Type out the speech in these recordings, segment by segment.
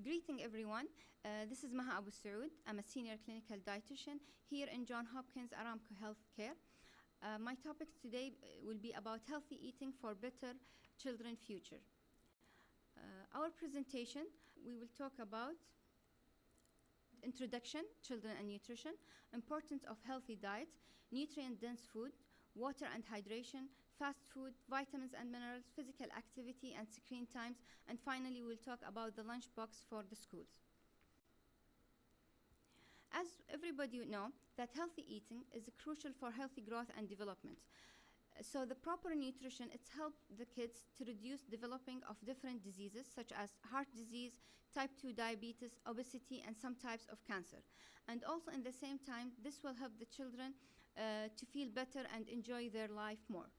Greeting everyone, this is Maha Abu Saud. I'm a senior clinical dietitian here in Johns Hopkins Aramco Healthcare. My topic today will be about healthy eating for better children future. Our presentation, we will talk about introduction, children and nutrition, importance of healthy diet, nutrient-dense food, water and hydration, fast food, vitamins and minerals, physical activity and screen times, and finally we'll talk about the lunchbox for the schools. As everybody know, that healthy eating is crucial for healthy growth and development. So the proper nutrition, it's helped the kids to reduce developing of different diseases such as heart disease, type 2 diabetes, obesity, and some types of cancer. And also in the same time, this will help the children to feel better and enjoy their life more.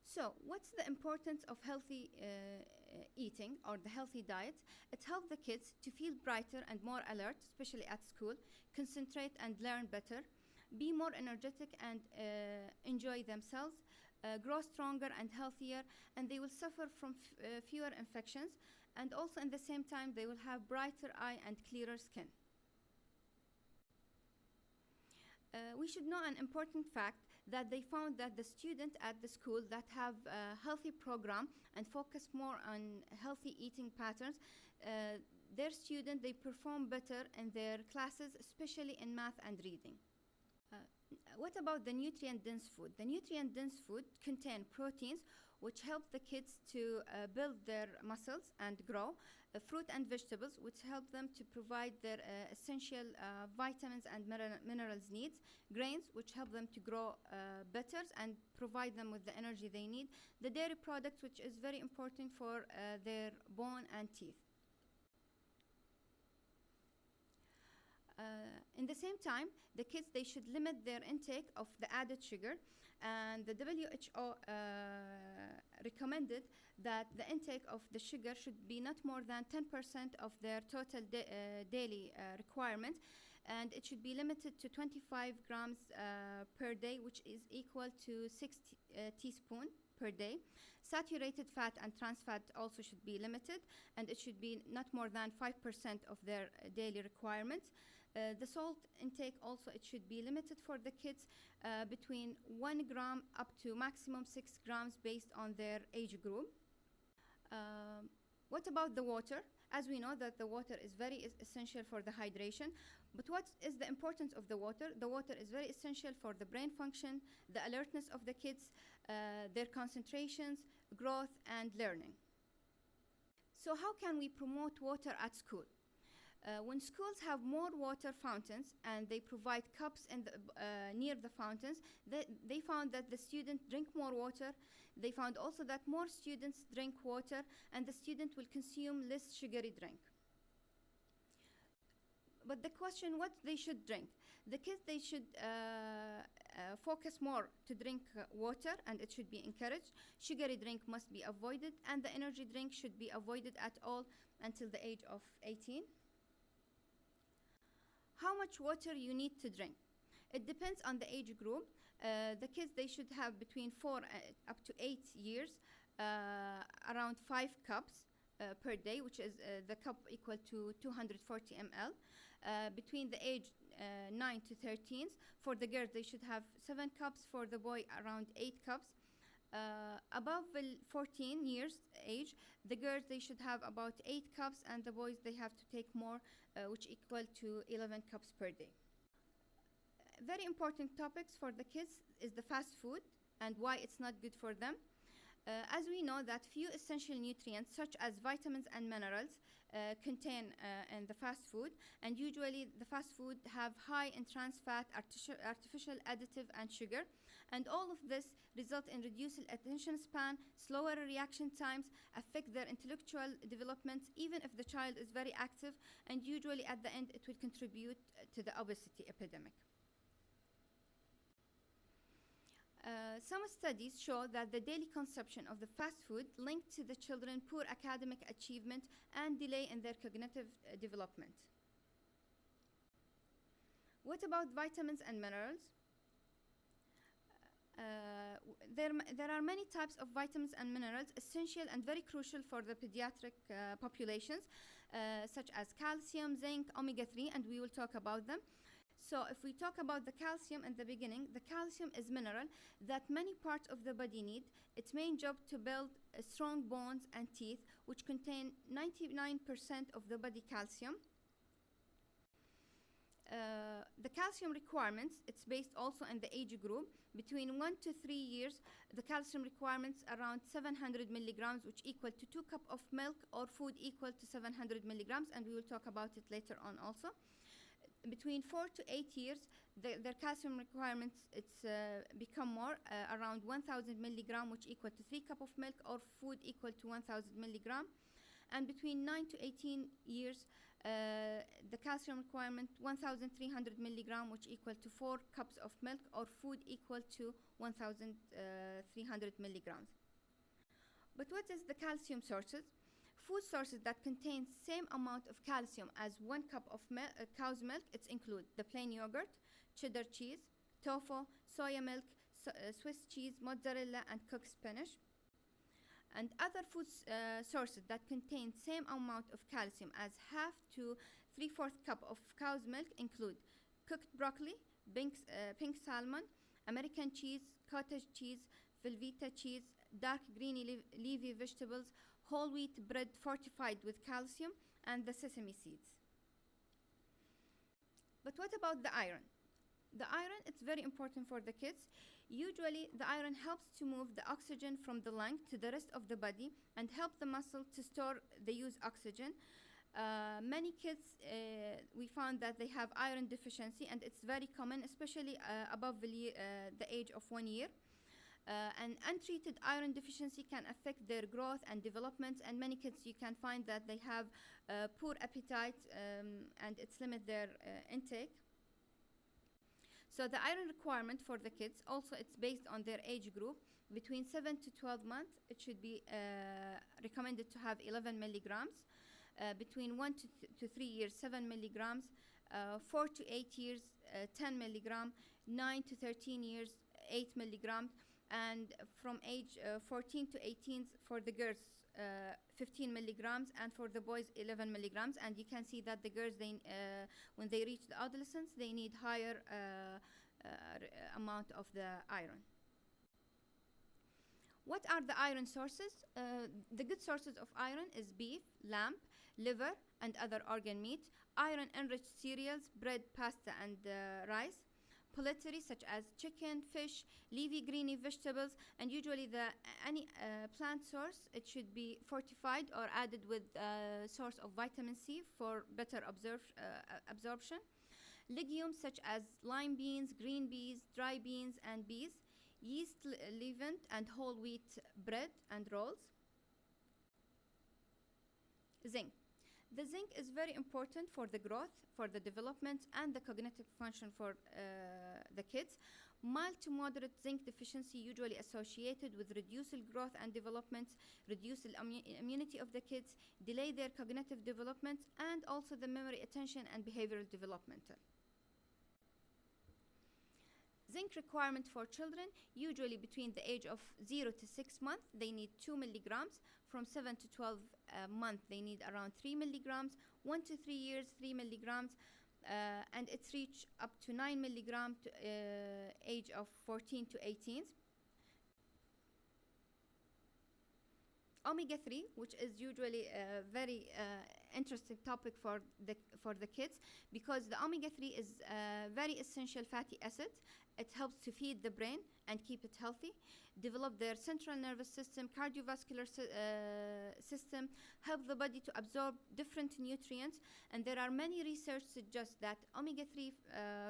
So what's the importance of healthy eating or the healthy diet? It helps the kids to feel brighter and more alert, especially at school, concentrate and learn better, be more energetic and enjoy themselves, grow stronger and healthier, and they will suffer from fewer infections, and also in the same time they will have brighter eye and clearer skin. We should know an important fact that they found that the students at the school that have a healthy program and focus more on healthy eating patterns, their students, they perform better in their classes, especially in math and reading. What about the nutrient-dense food? The nutrient-dense food contain proteins which help the kids to build their muscles and grow, fruit and vegetables which help them to provide their essential vitamins and minerals needs, grains which help them to grow better and provide them with the energy they need, the dairy products which is very important for their bone and teeth. In the same time, the kids, they should limit their intake of the added sugar, and the WHO recommended that the intake of the sugar should be not more than 10% of their total daily requirement, and it should be limited to 25 grams per day, which is equal to 6 teaspoons per day. Saturated fat and trans fat also should be limited, and it should be not more than 5% of their daily requirements. The salt intake also, it should be limited for the kids between 1 gram up to maximum 6 grams based on their age group. What about the water? As we know that the water is very essential for the hydration, but what is the importance of the water? The water is very essential for the brain function, the alertness of the kids, their concentrations, growth, and learning. So how can we promote water at school? When schools have more water fountains and they provide cups in the, near the fountains, they found that the students drink more water. They found also that more students drink water and the student will consume less sugary drink. But the question, what they should drink? The kids, they should focus more to drink water, and it should be encouraged. Sugary drink must be avoided, and the energy drink should be avoided at all until the age of 18. How much water you need to drink? It depends on the age group. The kids, they should have between 4 up to 8 years, around 5 cups per day, which is the cup equal to 240 ml. Between the age 9 to 13, for the girls, they should have 7 cups, for the boy around 8 cups. Above 14 years age, the girls, they should have about 8 cups, and the boys, they have to take more, which equal to 11 cups per day. Very important topics for the kids is the fast food and why it's not good for them. As we know that few essential nutrients such as vitamins and minerals contain in the fast food, and usually the fast food have high in trans fat, artificial additive, and sugar, and all of this result in reduced attention span, slower reaction times, affect their intellectual development even if the child is very active, and usually at the end it will contribute to the obesity epidemic. Some studies show that the daily consumption of the fast food linked to the children's poor academic achievement and delay in their cognitive development. What about vitamins and minerals? There are many types of vitamins and minerals essential and very crucial for the pediatric populations, such as calcium, zinc, omega-3, and we will talk about them. So if we talk about the calcium in the beginning, the calcium is mineral that many parts of the body need. Its main job to build strong bones and teeth, which contain 99% of the body calcium. The calcium requirements, it's based also on the age group. Between 1 to 3 years, the calcium requirements around 700 milligrams, which equal to 2 cups of milk or food equal to 700 milligrams, and we will talk about it later on also. Between 4 to 8 years, their calcium requirements, it's become more, around 1000 milligram, which equal to 3 cups of milk or food equal to 1000 milligram. And between 9 to 18 years, the calcium requirement 1300 milligram, which equal to 4 cups of milk or food equal to 1300 milligrams. But what is the calcium sources? Food sources that contain same amount of calcium as 1 cup of cow's milk, it include the plain yogurt, cheddar cheese, tofu, soya milk, Swiss cheese, mozzarella, and cooked spinach. And other food sources that contain same amount of calcium as half to 3/4 cup of cow's milk include cooked broccoli, pink salmon, American cheese, cottage cheese, Velveeta cheese, dark greeny leafy vegetables, whole wheat bread fortified with calcium, and the sesame seeds. But what about the iron? The iron, it's very important for the kids. Usually, the iron helps to move the oxygen from the lung to the rest of the body and help the muscle to store the used oxygen. Many kids, we found that they have iron deficiency, and it's very common, especially above the age of 1 year. And untreated iron deficiency can affect their growth and development, and many kids, you can find that they have poor appetite, and it's limit their intake. So the iron requirement for the kids, also it's based on their age group. Between 7 to 12 months, it should be recommended to have 11 milligrams. Between 1 to 3 years, 7 milligrams. 4 to 8 years, 10 milligram. 9 to 13 years, 8 milligrams. And from age 14 to 18 for the girls, 15 milligrams, and for the boys 11 milligrams. And you can see that the girls, when they reach the adolescence, they need higher amount of the iron. What are the iron sources? The good sources of iron is beef, lamb, liver, and other organ meat, iron enriched cereals, bread, pasta, and rice, poultry such as chicken, fish, leafy greeny vegetables, and usually any plant source, it should be fortified or added with source of vitamin C for better absorption. Legumes such as lime beans, green peas, dry beans, and peas, yeast leavened and whole wheat bread and rolls. Zinc. The zinc is very important for the growth, for the development, and the cognitive function for the kids. Mild to moderate zinc deficiency usually associated with reduced growth and development, reduced immunity of the kids, delay their cognitive development, and also the memory, attention, and behavioral developmental. Zinc requirement for children, usually between the age of 0 to 6 months, they need 2 milligrams. From 7 to 12 months, they need around 3 milligrams. 1 to 3 years, 3 milligrams. And it's reached up to 9 milligrams to age of 14 to 18. Omega-3, which is usually a very interesting topic for the kids, because the omega-3 is a very essential fatty acid. It helps to feed the brain and keep it healthy, develop their central nervous system, cardiovascular system, help the body to absorb different nutrients. And there are many research suggests that omega-3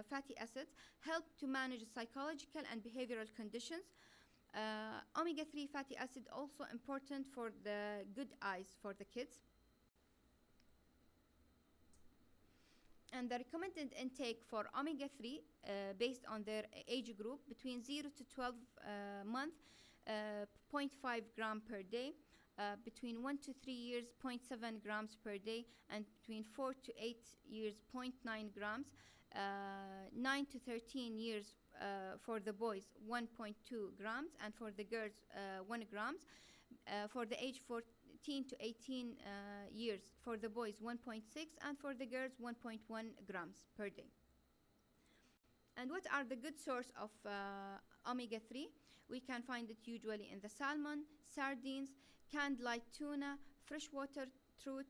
fatty acids help to manage psychological and behavioral conditions. Omega-3 fatty acid also important for the good eyes for the kids. And the recommended intake for omega-3 based on their age group between 0 to 12 months, 0.5 gram per day, between 1 to 3 years, 0.7 grams per day, and between 4 to 8 years, 0.9 grams, 9 to 13 years, for the boys 1.2 grams, and for the girls 1 grams. For the age 14 to 18 years, for the boys 1.6, and for the girls 1.1 grams per day. And what are the good source of omega-3? We can find it usually in the salmon, sardines, canned light tuna, freshwater trout,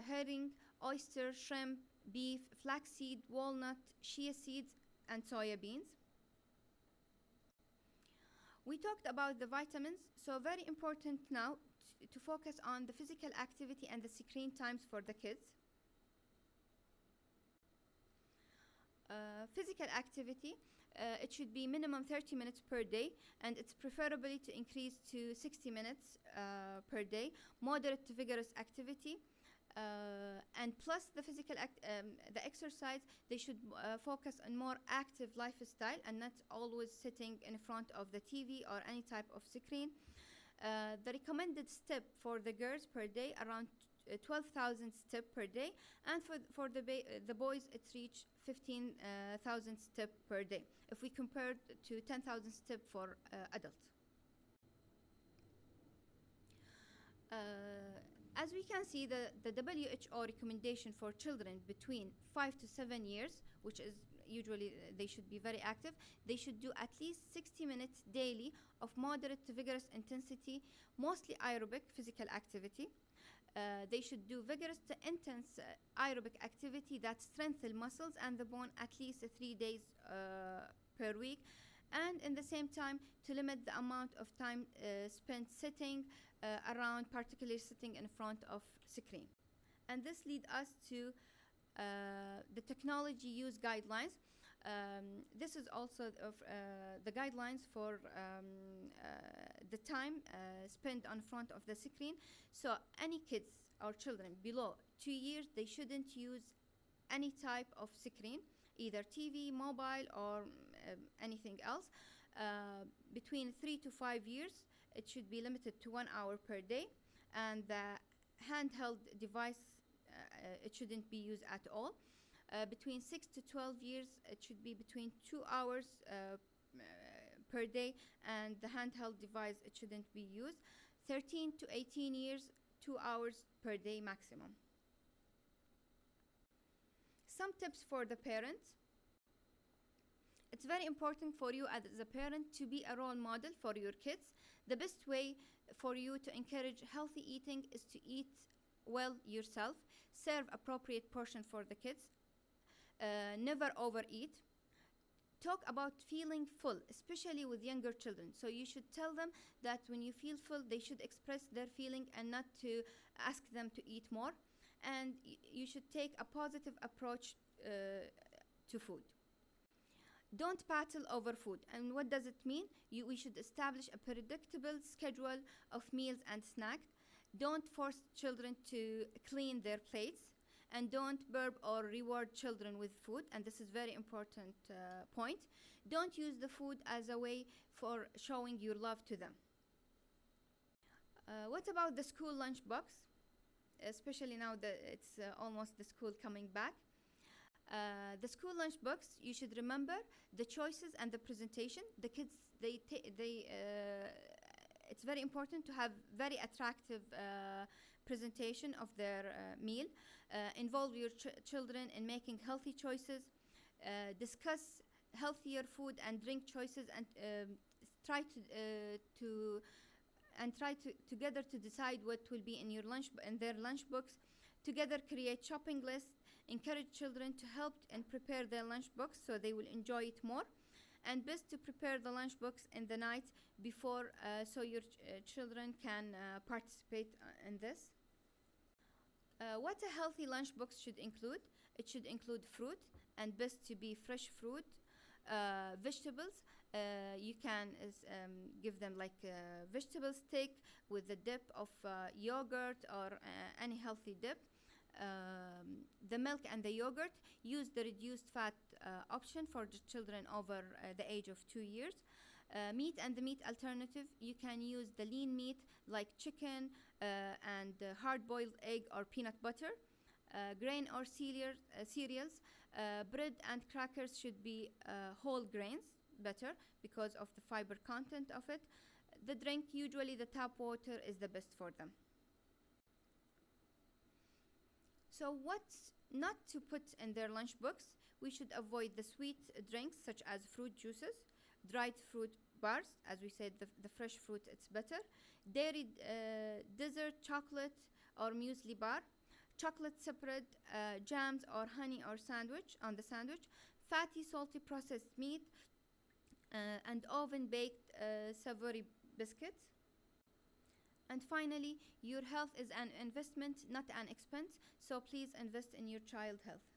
herring, oyster, shrimp, beef, flaxseed, walnut, chia seeds, and soya beans. We talked about the vitamins, so very important now to focus on the physical activity and the screen times for the kids. Physical activity, it should be minimum 30 minutes per day, and it's preferably to increase to 60 minutes per day. Moderate to vigorous activity, and plus the the exercise, they should focus on more active lifestyle and not always sitting in front of the TV or any type of screen. The recommended step for the girls per day around 12,000 steps per day, and for the boys it reached 15,000 steps per day if we compare to 10,000 steps for adults. As we can see, the WHO recommendation for children between 5 to 7 years, which is usually they should be very active, they should do at least 60 minutes daily of moderate to vigorous intensity, mostly aerobic physical activity. They should do vigorous to intense aerobic activity that strengthen muscles and the bone at least 3 days per week, and in the same time to limit the amount of time spent sitting around, particularly sitting in front of screen. And this leads us to the technology use guidelines. This is also the guidelines for the time spent on front of the screen. So any kids or children below 2 years, they shouldn't use any type of screen, either TV, mobile, or anything else. Between 3 to 5 years, it should be limited to 1 hour per day, and the handheld device it shouldn't be used at all. Between 6 to 12 years, it should be between 2 hours per day, and the handheld device it shouldn't be used. 13 to 18 years, 2 hours per day maximum. Some tips for the parents. It's very important for you as a parent to be a role model for your kids. The best way for you to encourage healthy eating is to eat well yourself. Serve appropriate portion for the kids. Never overeat. Talk about feeling full, especially with younger children. So you should tell them that when you feel full, they should express their feeling and not to ask them to eat more. And you should take a positive approach to food. Don't battle over food. And what does it mean? We should establish a predictable schedule of meals and snacks. Don't force children to clean their plates, and don't burp or reward children with food. And this is very important point. Don't use the food as a way for showing your love to them. What about the school lunchbox? Especially now that it's almost the school coming back. The school lunchbox, you should remember the choices and the presentation. The kids, it's very important to have very attractive presentation of their meal. Involve your children in making healthy choices. Discuss healthier food and drink choices, and try together to decide what will be in their lunchbox. Together create shopping lists. Encourage children to help and prepare their lunchbox so they will enjoy it more. And best to prepare the lunchbox in the night before, so your children can participate in this. What a healthy lunchbox should include? It should include fruit, and best to be fresh fruit. Vegetables, you can give them like a vegetable steak with the dip of yogurt or any healthy dip. The milk and the yogurt, use the reduced fat option for the children over the age of 2 years. Meat and the meat alternative, you can use the lean meat like chicken and hard-boiled egg or peanut butter. Grain or cereals, bread and crackers should be whole grains, better because of the fiber content of it. The drink, usually the tap water is the best for them. So what's not to put in their lunchbox? We should avoid the sweet drinks such as fruit juices, dried fruit bars. As we said, the fresh fruit, it's better. Dairy, dessert, chocolate or muesli bar. Chocolate separate, jams or honey or sandwich on the sandwich. Fatty, salty processed meat, and oven baked savory biscuits. And finally, your health is an investment, not an expense, so please invest in your child health.